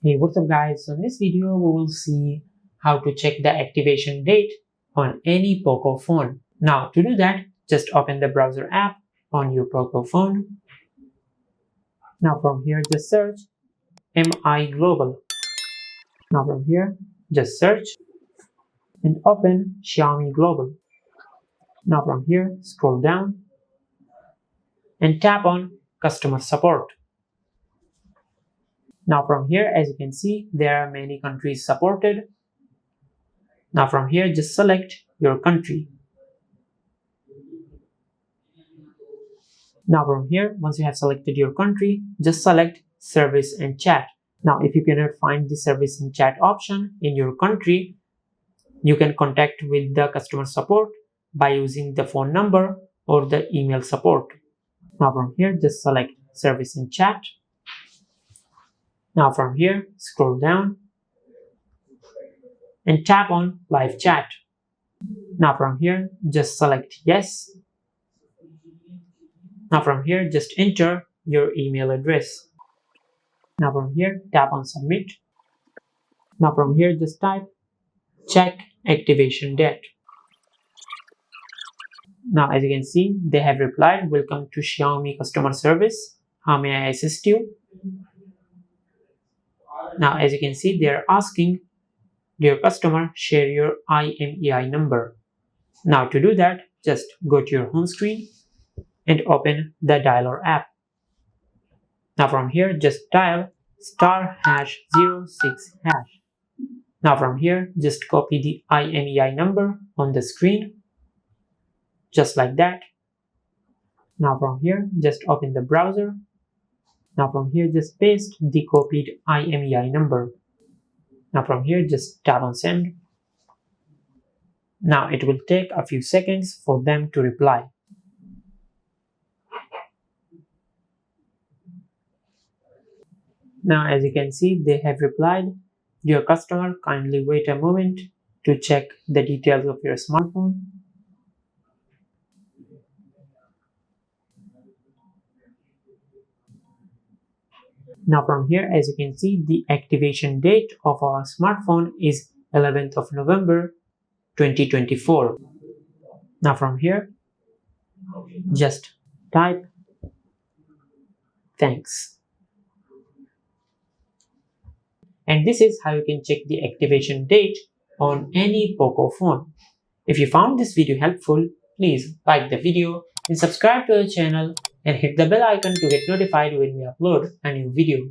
Hey, what's up guys? So in this video we will see how to check the activation date on any Poco phone. Now to do that, just open the browser app on your Poco phone. Now from here just search MI Global. Now from here just search and open Xiaomi Global. Now from here scroll down and tap on Customer Support. Now from here, as you can see, there are many countries supported. Now from here, just select your country. Now from here, once you have selected your country, just select service and chat. Now if you cannot find the service and chat option in your country, you can contact with the customer support by using the phone number or the email support. Now from here, just select service and chat. Now from here, scroll down and tap on live chat. Now from here, just select yes. Now from here, just enter your email address. Now from here, tap on submit. Now from here, just type check activation date. Now as you can see, they have replied, welcome to Xiaomi customer service. How may I assist you? Now as you can see, they are asking, dear customer, share your IMEI number. Now to do that, just go to your home screen and open the dialer app. Now from here, just dial *#06#. Now from here, just copy the IMEI number on the screen, just like that. Now from here, just open the browser. Now from here, just paste the copied IMEI number. Now from here, just tap on send. Now it will take a few seconds for them to reply. Now as you can see, they have replied, dear customer, kindly wait a moment to check the details of your smartphone. Now from here, as you can see, the activation date of our smartphone is 11th of November 2024. Now from here, just type thanks. And this is how you can check the activation date on any Poco phone. If you found this video helpful, please like the video and subscribe to the channel and hit the bell icon to get notified when we upload a new video.